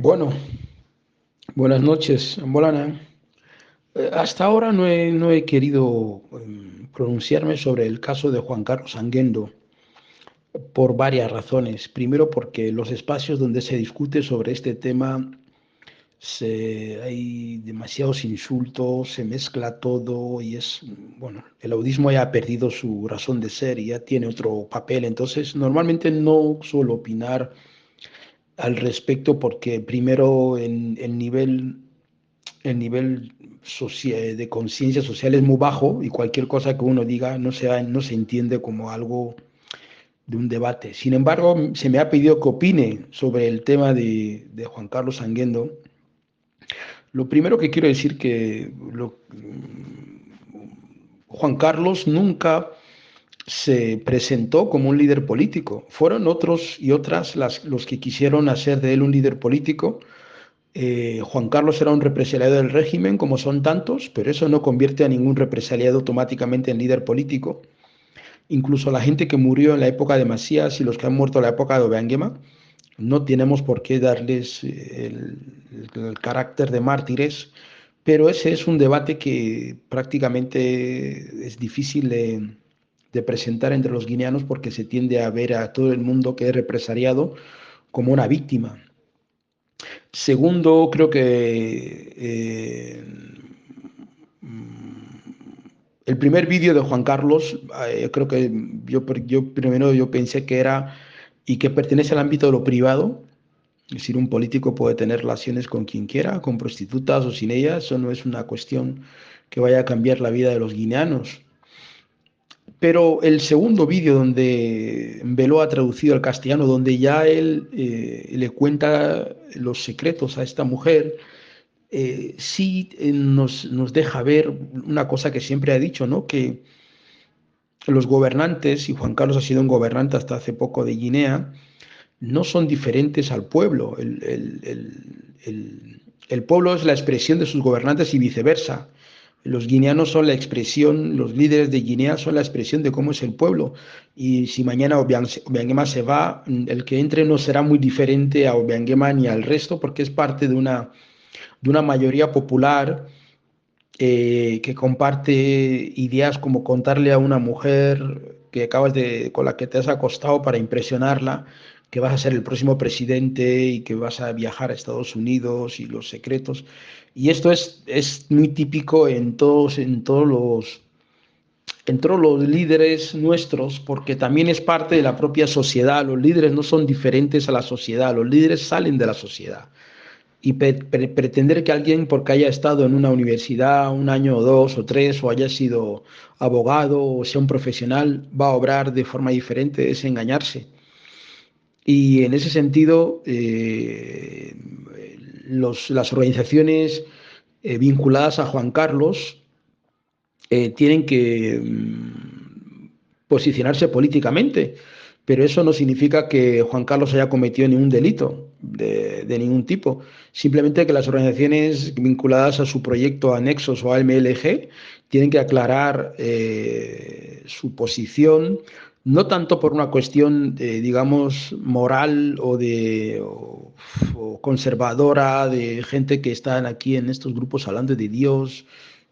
Bueno, buenas noches, Bolana. Hasta ahora no he querido pronunciarme sobre el caso de Juan Carlos Anguendo por varias razones. Primero, porque los espacios donde se discute sobre este tema hay demasiados insultos, se mezcla todo y bueno, el audismo ya ha perdido su razón de ser y ya tiene otro papel. Entonces, normalmente no suelo opinar al respecto porque primero el nivel de conciencia social es muy bajo y cualquier cosa que uno diga no se entiende como algo de un debate. Sin embargo, se me ha pedido que opine sobre el tema de Juan Carlos Anguendo. Lo primero que quiero decir que Juan Carlos nunca se presentó como un líder político. Fueron otros y otras los que quisieron hacer de él un líder político. Juan Carlos era un represaliado del régimen, como son tantos, pero eso no convierte a ningún represaliado automáticamente en líder político. Incluso la gente que murió en la época de Masías y los que han muerto en la época de Obiangema, no tenemos por qué darles el carácter de mártires, pero ese es un debate que prácticamente es difícil de presentar entre los guineanos porque se tiende a ver a todo el mundo que es represaliado como una víctima. Segundo, creo que el primer vídeo de Juan Carlos, creo que yo primero yo pensé que era y que pertenece al ámbito de lo privado. Es decir, un político puede tener relaciones con quien quiera, con prostitutas o sin ellas. Eso no es una cuestión que vaya a cambiar la vida de los guineanos. Pero el segundo vídeo donde Beló ha traducido al castellano, donde ya él le cuenta los secretos a esta mujer, sí nos deja ver una cosa que siempre ha dicho, ¿no? Que los gobernantes, y Juan Carlos ha sido un gobernante hasta hace poco de Guinea, no son diferentes al pueblo. El pueblo es la expresión de sus gobernantes y viceversa. Los guineanos son la expresión, los líderes de Guinea son la expresión de cómo es el pueblo. Y si mañana Obiangema se va, el que entre no será muy diferente a Obiangema ni al resto, porque es parte de una mayoría popular que comparte ideas como contarle a una mujer con la que te has acostado para impresionarla, que vas a ser el próximo presidente y que vas a viajar a Estados Unidos y los secretos. Y esto es muy típico en todos los líderes nuestros, porque también es parte de la propia sociedad. Los líderes no son diferentes a la sociedad, los líderes salen de la sociedad y pretender que alguien, porque haya estado en una universidad un año o dos o tres, o haya sido abogado o sea un profesional, va a obrar de forma diferente, es engañarse. Y en ese sentido, las organizaciones vinculadas a Juan Carlos tienen que posicionarse políticamente, pero eso no significa que Juan Carlos haya cometido ningún delito de ningún tipo. Simplemente que las organizaciones vinculadas a su proyecto Anexos o AMLG tienen que aclarar su posición, no tanto por una cuestión, digamos, moral o conservadora de gente que están aquí en estos grupos hablando de Dios,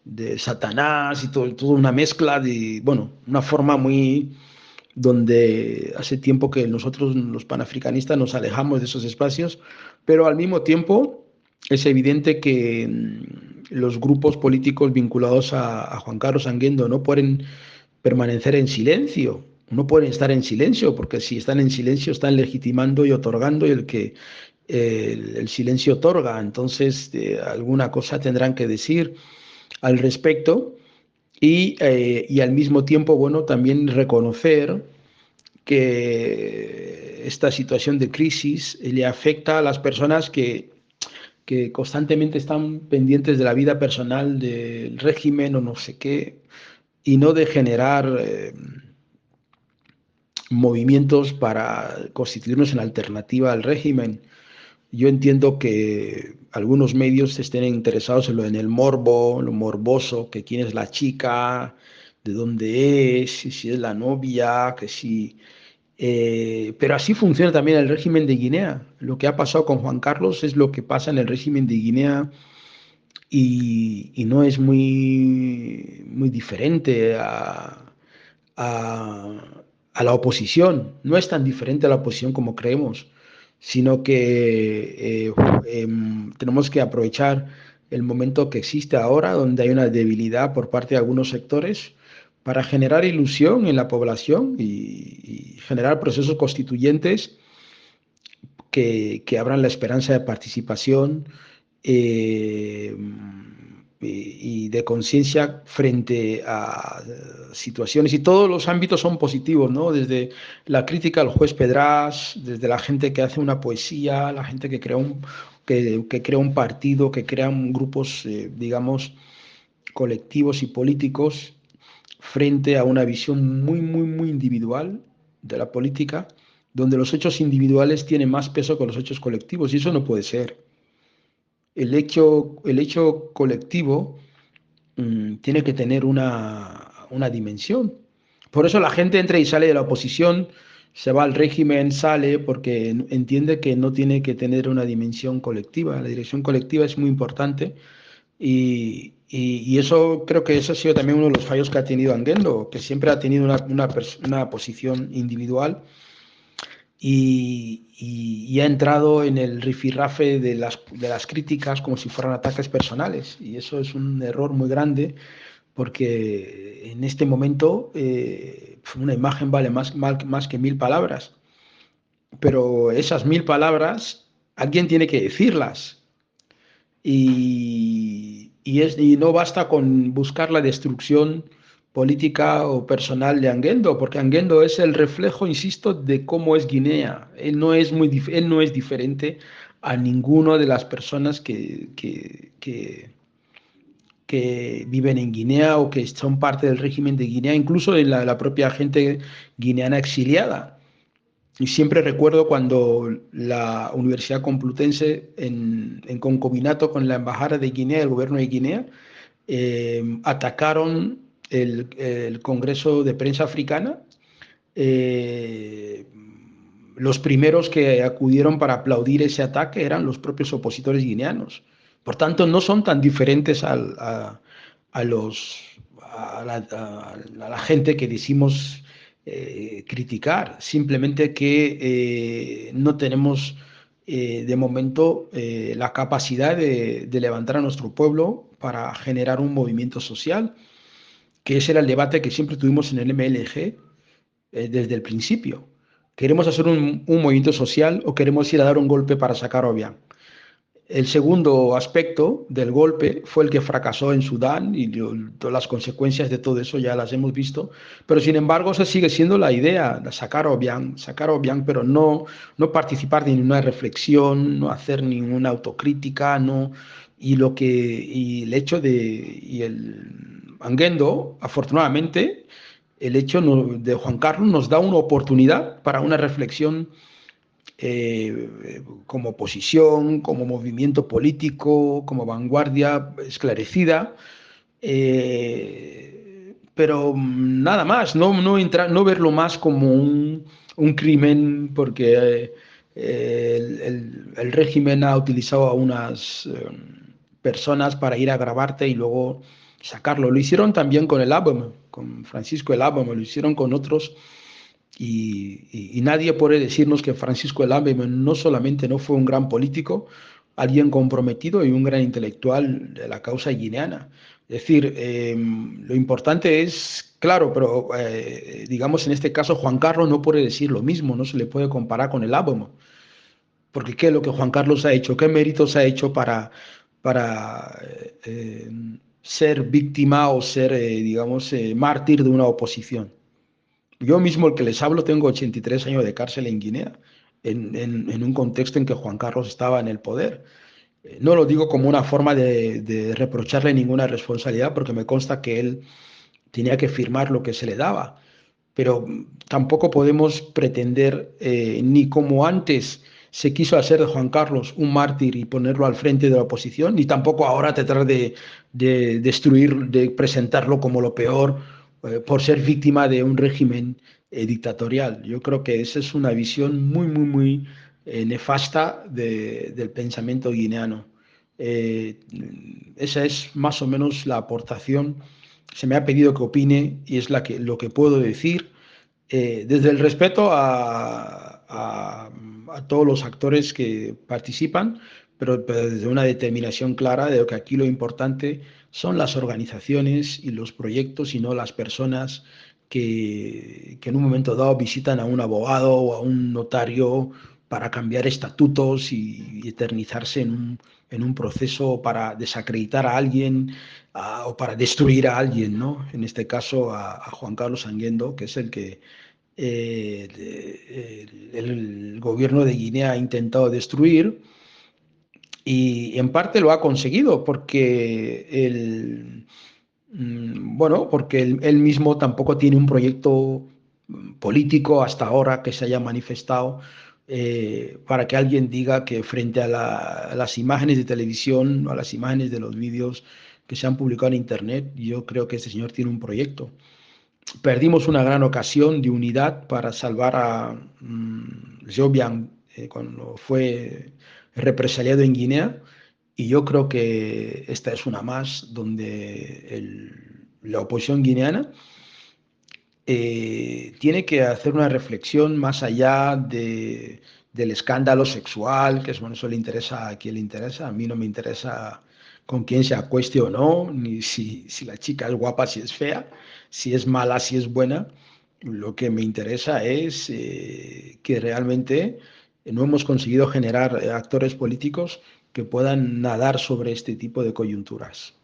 de Satanás y todo una mezcla bueno, una forma muy donde hace tiempo que nosotros los panafricanistas nos alejamos de esos espacios, pero al mismo tiempo es evidente que los grupos políticos vinculados a Juan Carlos Anguendo no pueden permanecer en silencio, no pueden estar en silencio, porque si están en silencio están legitimando y otorgando y el silencio otorga, entonces alguna cosa tendrán que decir al respecto y al mismo tiempo, bueno, también reconocer que esta situación de crisis le afecta a las personas que constantemente están pendientes de la vida personal del régimen o no sé qué, y no de generar movimientos para constituirnos en alternativa al régimen. Yo entiendo que algunos medios estén interesados en el morbo, lo morboso, que quién es la chica, de dónde es, si es la novia, que si... Pero así funciona también el régimen de Guinea. Lo que ha pasado con Juan Carlos es lo que pasa en el régimen de Guinea y no es muy diferente a, a la oposición. No es tan diferente a la oposición como creemos, sino que tenemos que aprovechar el momento que existe ahora, donde hay una debilidad por parte de algunos sectores, para generar ilusión en la población y generar procesos constituyentes que abran la esperanza de participación eh, y de conciencia frente a situaciones. Y todos los ámbitos son positivos, ¿no? Desde la crítica al juez Pedraz, desde la gente que hace una poesía, la gente que crea un partido, que crean grupos, digamos, colectivos y políticos frente a una visión muy individual de la política, donde los hechos individuales tienen más peso que los hechos colectivos, y eso no puede ser. El hecho colectivo tiene que tener una dimensión. Por eso la gente entra y sale de la oposición, se va al régimen, sale, porque entiende que no tiene que tener una dimensión colectiva. La dirección colectiva es muy importante y eso creo que eso ha sido también uno de los fallos que ha tenido Anguendo, que siempre ha tenido una posición individual y ha entrado en el rifirrafe de las críticas como si fueran ataques personales. Y eso es un error muy grande porque en este momento una imagen vale más que 1.000 palabras, pero esas 1.000 palabras alguien tiene que decirlas y no basta con buscar la destrucción política o personal de Anguendo, porque Anguendo es el reflejo, insisto, de cómo es Guinea. Él no es diferente a ninguna de las personas que viven en Guinea o que son parte del régimen de Guinea, incluso de la propia gente guineana exiliada. Y siempre recuerdo cuando la Universidad Complutense, en concubinato con la Embajada de Guinea, el gobierno de Guinea, atacaron el Congreso de Prensa Africana. Eh, los primeros que acudieron para aplaudir ese ataque eran los propios opositores guineanos. Por tanto, no son tan diferentes a los, a la gente que decimos criticar, simplemente que no tenemos de momento la capacidad de levantar a nuestro pueblo para generar un movimiento social, que ese era el debate que siempre tuvimos en el MLG desde el principio. ¿Queremos hacer un movimiento social o queremos ir a dar un golpe para sacar a Obiang? El segundo aspecto del golpe fue el que fracasó en Sudán y todas las consecuencias de todo eso ya las hemos visto, pero sin embargo esa sigue siendo la idea, de sacar a Obiang, pero no participar de ninguna reflexión, no hacer ninguna autocrítica, no, y el hecho y el Anguendo, afortunadamente, el hecho de Juan Carlos nos da una oportunidad para una reflexión como oposición, como movimiento político, como vanguardia esclarecida, pero nada más, no verlo más como un crimen, porque el régimen ha utilizado a unas personas para ir a grabarte y luego sacarlo. Lo hicieron también con el Ábamo, con Francisco el Ábamo, lo hicieron con otros y nadie puede decirnos que Francisco Elambe no solamente no fue un gran político, alguien comprometido y un gran intelectual de la causa guineana. Es decir, lo importante es, claro, pero digamos en este caso Juan Carlos no puede decir lo mismo, no se le puede comparar con el Ábomo, porque ¿qué es lo que Juan Carlos ha hecho? ¿Qué méritos ha hecho para ser víctima o ser, digamos, mártir de una oposición? Yo mismo, el que les hablo, tengo 83 años de cárcel en Guinea, en un contexto en que Juan Carlos estaba en el poder. No lo digo como una forma de reprocharle ninguna responsabilidad, porque me consta que él tenía que firmar lo que se le daba, pero tampoco podemos pretender, ni como antes se quiso hacer de Juan Carlos un mártir y ponerlo al frente de la oposición, ni tampoco ahora tratar de destruir, de presentarlo como lo peor, por ser víctima de un régimen dictatorial. Yo creo que esa es una visión muy, muy, muy nefasta del pensamiento guineano. Eh, Esa es más o menos la aportación. Se me ha pedido que opine y es lo que puedo decir desde el respeto a todos los actores que participan, pero desde una determinación clara de que aquí lo importante son las organizaciones y los proyectos y no las personas que en un momento dado visitan a un abogado o a un notario para cambiar estatutos y eternizarse en un proceso para desacreditar a alguien o para destruir a alguien, ¿no? En este caso a Juan Carlos Anguendo, que es el que el gobierno de Guinea ha intentado destruir y en parte lo ha conseguido porque bueno, porque él mismo tampoco tiene un proyecto político hasta ahora que se haya manifestado para que alguien diga que frente a las imágenes de televisión o a las imágenes de los vídeos que se han publicado en Internet, yo creo que ese señor tiene un proyecto. Perdimos una gran ocasión de unidad para salvar a Jobian cuando fue represaliado en Guinea y yo creo que esta es una más donde la oposición guineana tiene que hacer una reflexión más allá del escándalo sexual, que es, bueno, eso le interesa a quien le interesa, a mí no me interesa con quién se acueste o no, ni si la chica es guapa, si es fea, si es mala, si es buena. Lo que me interesa es que realmente no hemos conseguido generar actores políticos que puedan nadar sobre este tipo de coyunturas.